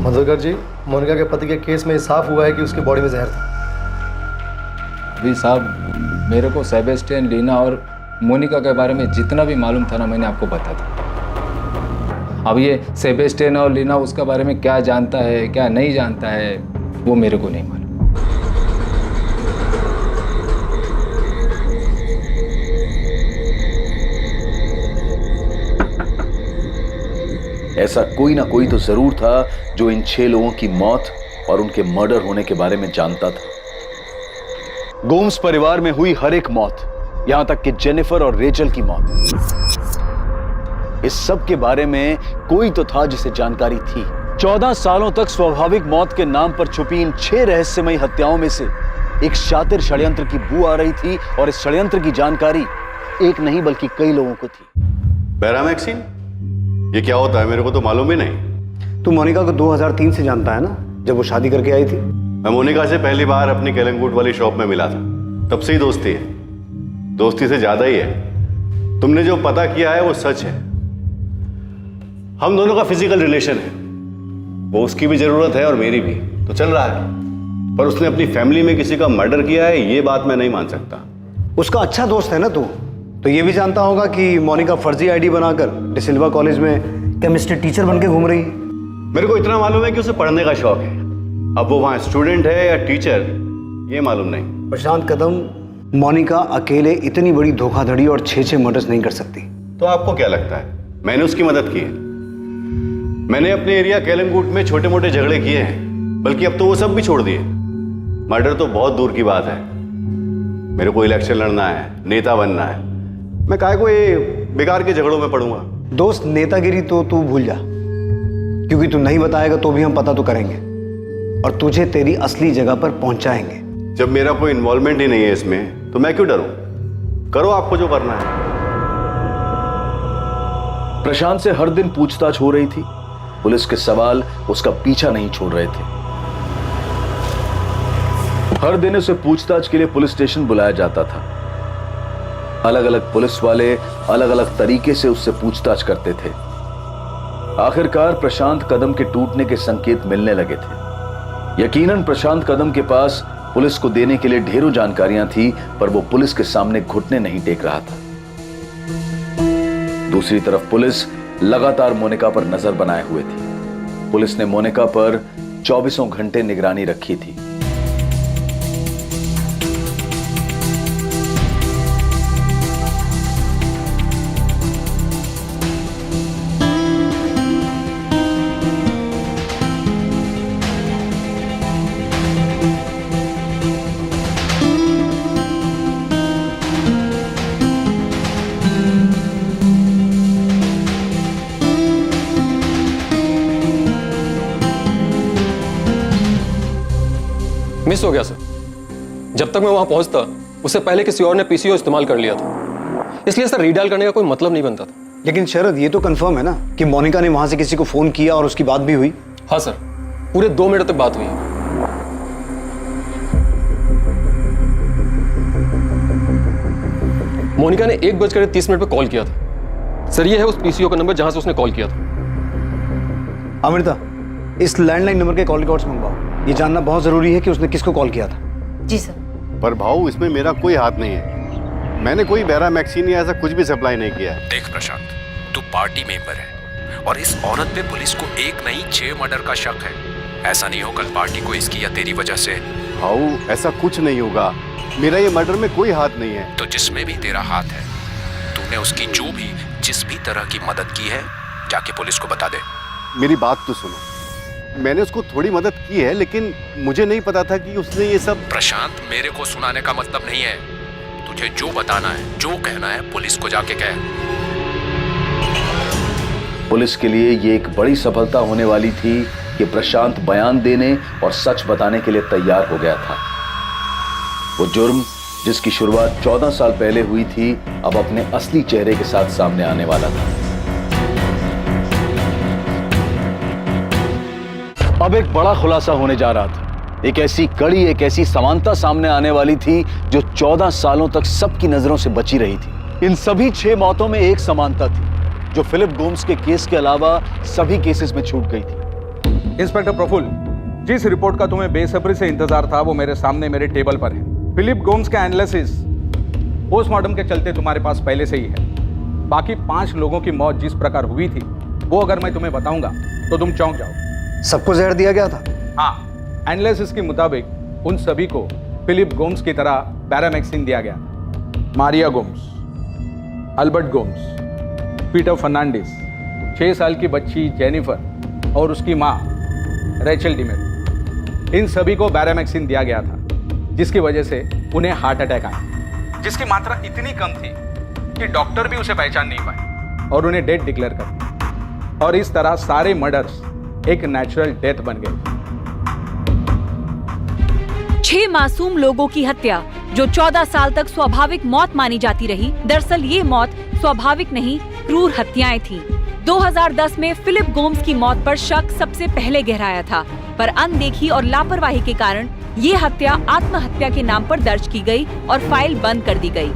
मधुकर जी, मोनिका के पति के केस में साफ हुआ है कि उसकी बॉडी में जहर था। अभी साहब, मेरे को सेबेस्टियन, लीना और मोनिका के बारे में जितना भी मालूम था ना, मैंने आपको बता दिया। अब ये सेबेस्टियन और लीना उसके बारे में क्या जानता है क्या नहीं जानता है, वो मेरे को नहीं मालूम। ऐसा कोई ना कोई तो जरूर था जो इन 6 लोगों की मौत और उनके मर्डर होने के बारे में जानता था। गोम्स परिवार में हुई हर एक मौत, यहां तक कि जेनिफर और रेचल की मौत, इस सब के बारे में कोई तो था जिसे जानकारी थी। 14 सालों तक स्वाभाविक मौत के नाम पर छुपी इन 6 रहस्यमयी हत्याओं में से एक शातिर षड्यंत्र की बू आ रही थी और इस षड्यंत्र की जानकारी एक नहीं बल्कि कई लोगों को थी। बैरामैक्सिन? ये क्या होता है, मेरे को तो मालूम ही नहीं। तू मोनिका को 2003 से जानता है ना, जब वो शादी करके आई थी। मैं मोनिका से पहली बार अपनी केलंगूट वाली शॉप में मिला था, तब से ही दोस्ती है। दोस्ती से ज्यादा ही है। तुमने जो पता किया है वो सच है। हम दोनों का फिजिकल रिलेशन है, वो उसकी भी जरूरत है और मेरी भी, तो चल रहा है। पर उसने अपनी फैमिली में किसी का मर्डर किया है, ये बात मैं नहीं मान सकता। उसका अच्छा दोस्त है ना तू, तो ये भी जानता होगा कि मोनिका फर्जी आईडी बनाकर डिसिल्वा कॉलेज में केमिस्ट्री टीचर बनके घूम रही है। मेरे को इतना मालूम है कि उसे पढ़ने का शौक है। अब वो वहां स्टूडेंट है या टीचर, ये मालूम नहीं। प्रशांत कदम, मोनिका अकेले इतनी बड़ी धोखाधड़ी और 6 मर्डर्स नहीं कर सकती। तो आपको क्या लगता है मैंने उसकी मदद की है? मैंने अपने एरिया केलंगूट में छोटे मोटे झगड़े किए हैं, बल्कि अब तो वो सब भी छोड़ दिए। मर्डर तो बहुत दूर की बात है। मेरे को इलेक्शन लड़ना है, नेता बनना है, मैं काहे को ये बेकार के झगड़ों में पड़ूंगा। दोस्त, नेतागिरी तो तू भूल जा, क्योंकि तू नहीं बताएगा तो भी हम पता तो करेंगे और तुझे तेरी असली जगह पर पहुंचाएंगे। जब मेरा कोई इन्वॉल्वमेंट ही नहीं है इसमें, तो मैं क्यों डरूं? करो आपको जो करना है। प्रशांत से हर दिन पूछताछ हो रही थी। पुलिस के सवाल उसका पीछा नहीं छोड़ रहे थे। हर दिन उसे पूछताछ के लिए पुलिस स्टेशन बुलाया जाता था। अलग अलग पुलिस वाले अलग अलग तरीके से उससे पूछताछ करते थे। आखिरकार प्रशांत कदम के टूटने के संकेत मिलने लगे थे। यकीनन प्रशांत कदम के पास पुलिस को देने के लिए ढेरों जानकारियां थी, पर वो पुलिस के सामने घुटने नहीं टेक रहा था। दूसरी तरफ पुलिस लगातार मोनिका पर नजर बनाए हुए थी। पुलिस ने मोनिका पर 24 घंटे निगरानी रखी थी। मिस हो गया सर। जब तक मैं वहां पहुंचता उससे पहले किसी और ने पीसीओ इस्तेमाल कर लिया था, इसलिए सर रीडायल करने का कोई मतलब नहीं बनता था। लेकिन शरद, ये तो कंफर्म है ना कि मोनिका ने वहां से किसी को फोन किया और उसकी बात भी हुई? हाँ सर, पूरे 2 मिनट तक बात हुई। मोनिका ने 1:30 पे कॉल किया था। सर ये है उस पीसीओ का नंबर जहां से उसने कॉल किया था। अमृता, इस लैंडलाइन नंबर के कॉल रिकॉर्ड्स मंगवाओ। ये जानना बहुत जरूरी है कि उसने किसको कॉल किया था। जी सर। पर भाऊ, इसमें मेरा कोई हाथ नहीं है। मैंने कोई बैरामैक्सिन या ऐसा कुछ भी सप्लाई नहीं किया है। देख प्रशांत, तू पार्टी मेंबर है और इस औरत पे पुलिस को 1 नहीं 6 मर्डर का शक है। ऐसा नहीं हो कल पार्टी को इसकी या तेरी वजह से। भाऊ, ऐसा कुछ नहीं होगा। मेरा ये मर्डर में कोई हाथ नहीं है। तो जिसमें भी तेरा हाथ है, तूने उसकी जो भी जिस भी तरह की मदद की है, जाके पुलिस को बता दे। मेरी बात तो सुनो, मैंने उसको थोड़ी मदद की है, लेकिन मुझे नहीं पता था कि उसने ये सब। प्रशांत, मेरे को सुनाने का मतलब नहीं है। तुझे जो बताना है, जो कहना है, पुलिस को जाके कह। पुलिस के लिए ये एक बड़ी सफलता होने वाली थी कि प्रशांत बयान देने और सच बताने के लिए तैयार हो गया था। वो जुर्म जिसकी शुरुआत 14 साल पहले हुई थी, अब अपने असली चेहरे के साथ सामने आने वाला था। अब एक बड़ा खुलासा होने जा रहा था। एक ऐसी कड़ी, एक ऐसी समानता सामने आने वाली थी जो 14 सालों तक सबकी नजरों से बची रही थी। इन सभी 6 मौतों में एक समानता थी जो फिलिप गोम्स के केस के अलावा सभी केसेस में छूट गई थी। इंस्पेक्टर प्रफुल्ल, जिस रिपोर्ट का तुम्हें बेसब्री से इंतजार था वो मेरे सामने मेरे टेबल पर है। फिलिप गोम्स का एनालिसिस पोस्टमार्टम के चलते तुम्हारे पास पहले से ही है। बाकी 5 लोगों की मौत जिस प्रकार हुई थी, वो अगर मैं तुम्हें बताऊंगा तो तुम चौंक जाओगे। सबको जहर दिया गया था? हाँ, एनालिसिस के मुताबिक उन सभी को फिलिप गोम्स की तरह बैरामैक्सिन दिया गया। Maria Gomes, Albert Gomes, Peter Fernandes, 6 साल की बच्ची जेनिफर और उसकी माँ रेचल डिमेल, इन सभी को बैरामैक्सिन दिया गया था, जिसकी वजह से उन्हें हार्ट अटैक आया, जिसकी मात्रा इतनी कम थी कि डॉक्टर भी उसे पहचान नहीं पाए और उन्हें डेड डिक्लेयर कर दिया। और इस तरह सारे मर्डर्स एक नेचुरल डेथ बन गए। 6 मासूम लोगों की हत्या जो 14 साल तक स्वाभाविक मौत मानी जाती रही, दरअसल ये मौत स्वाभाविक नहीं, क्रूर हत्याएं थीं। 2010 में फिलिप गोम्स की मौत पर शक सबसे पहले गहराया था, पर अनदेखी और लापरवाही के कारण ये हत्या आत्महत्या के नाम पर दर्ज की गई और फाइल बंद कर दी गई।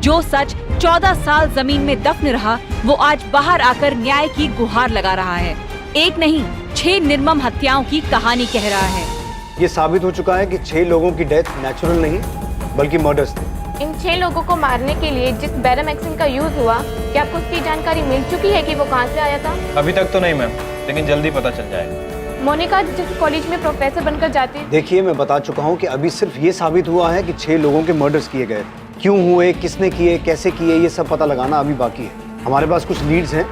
जो सच 14 साल जमीन में दफन रहा, वो आज बाहर आकर न्याय की गुहार लगा रहा है। एक नहीं, 6 निर्मम हत्याओं की कहानी कह रहा है। ये साबित हो चुका है कि 6 लोगों की डेथ नेचुरल नहीं बल्कि मर्डर्स थे। इन 6 लोगों को मारने के लिए जिस बैरामैक्सिन का यूज हुआ, क्या आपको उसकी जानकारी मिल चुकी है कि वो कहाँ से आया था? अभी तक तो नहीं मैम, लेकिन जल्दी पता चल जाएगा। मोनिका जिस कॉलेज में प्रोफेसर बनकर जाती, देखिए मैं बता चुका हूँ कि अभी सिर्फ ये साबित हुआ है कि 6 लोगों के मर्डर्स किए गए। क्यों हुए, किसने किए, कैसे किए, ये सब पता लगाना अभी बाकी है। हमारे पास कुछ लीड्स हैं,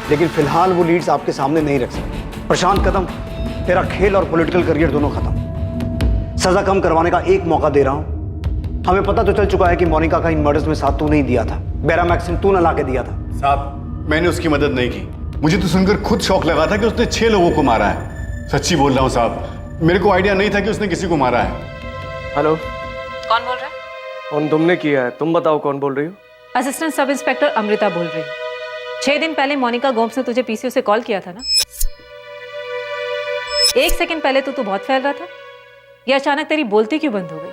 लेकिन फिलहाल वो लीड्स आपके सामने नहीं रख सकते। प्रशांत कदम, तेरा खेल और पॉलिटिकल करियर दोनों खत्म। सजा कम करवाने का एक मौका दे रहा हूँ। हमें पता तो चल चुका है कि मोनिका का इन मर्डर्स में साथ तू नहीं दिया था, बैरामैक्सिन तू न ला के दिया था। साहब, मैंने उसकी मदद नहीं की। मुझे तो सुनकर खुद शौक लगा था कि उसने 6 लोगों को मारा है। सच्ची बोल रहा हूँ साहब, मेरे को आइडिया नहीं था कि उसने किसी को मारा है। हेलो, कौन बोल रहा है? फोन तुमने किया है, तुम बताओ कौन बोल रही हो? असिस्टेंट सब इंस्पेक्टर अमृता बोल रही हूँ। 6 दिन पहले मोनिका गोम्स ने तुझे पीसीओ से कॉल किया था ना? 1 सेकंड पहले तो तू बहुत फैल रहा था, ये अचानक तेरी बोलती क्यों बंद हो गई?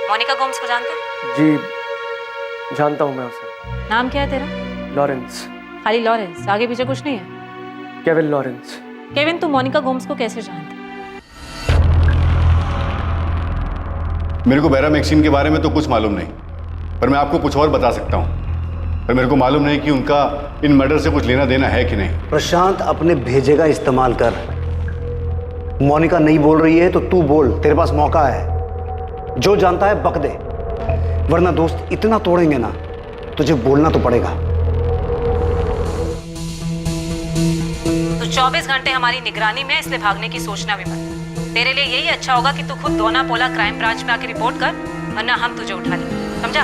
मोनिका गोम्स को जानते हैं? जी जानता हूँ मैं उसे। नाम क्या है तेरा? लॉरेंस। खाली लॉरेंस, आगे पीछे कुछ नहीं है? Kevin Lawrence. केविन, तू मोनिका गोम्स को कैसे जानता? मेरे को बैरामैक्सिन के बारे में तो कुछ मालूम नहीं, पर मैं आपको कुछ और बता सकता हूँ। पर मेरे को मालूम नहीं कि उनका इन मर्डर से कुछ लेना देना है कि नहीं। प्रशांत, अपने भेजे का इस्तेमाल कर। मोनिका नहीं बोल रही है तो तू बोल, तेरे पास मौका है। जो जानता है बक दे, वरना दोस्त इतना तोड़ेंगे ना, तुझे बोलना तो पड़ेगा। तो 24 घंटे हमारी निगरानी में, इसलिए भागने की सोचना भी मत। तेरे लिए यही अच्छा होगा कि तू खुद दोना पोला क्राइम ब्रांच में आके रिपोर्ट कर, वरना हम तुझे उठा लेंगे, समझा?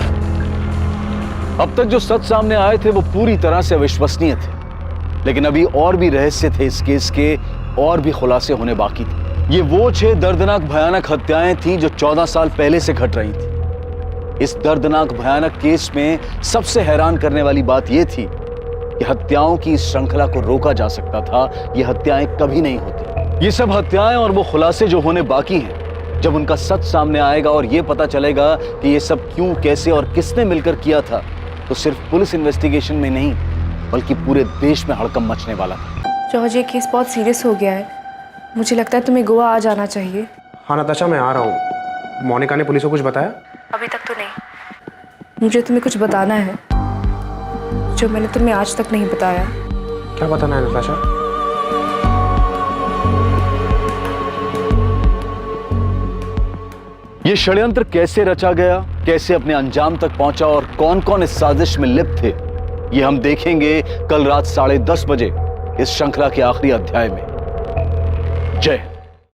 अब तक जो सच सामने आए थे वो पूरी तरह से अविश्वसनीय थे, लेकिन अभी और भी रहस्य थे इस केस के, और भी खुलासे होने बाकी थे। ये वो 6 दर्दनाक भयानक हत्याएं थीं जो 14 साल पहले से घट रही थी। इस दर्दनाक भयानक केस में सबसे हैरान करने वाली बात यह थी कि हत्याओं की इस श्रृंखला को रोका जा सकता था। ये हत्याएं कभी नहीं होती। ये सब हत्याएं और वो खुलासे जो होने बाकी हैं, जब उनका सच सामने आएगा और ये पता चलेगा कि ये सब क्यों, कैसे और किसने मिलकर किया था, तो सिर्फ पुलिस इन्वेस्टिगेशन में नहीं बल्कि पूरे देश में हड़कंप मचने वाला था। जॉर्ज, ये केस बहुत सीरियस हो गया है। मुझे लगता है तुम्हें गोवा आ जाना चाहिए। हाँ नताशा, मैं आ रहा हूँ। मोनिका ने पुलिस को कुछ बताया? अभी तक तो नहीं। मुझे तुम्हें कुछ बताना है जो मैंने तुम्हें आज तक नहीं बताया। क्या बताना है नताशा? ये षड्यंत्र कैसे रचा गया, कैसे अपने अंजाम तक पहुंचा और कौन कौन इस साजिश में लिप्त थे, ये हम देखेंगे कल रात 10:30 बजे इस श्रृंखला के आखिरी अध्याय में। जय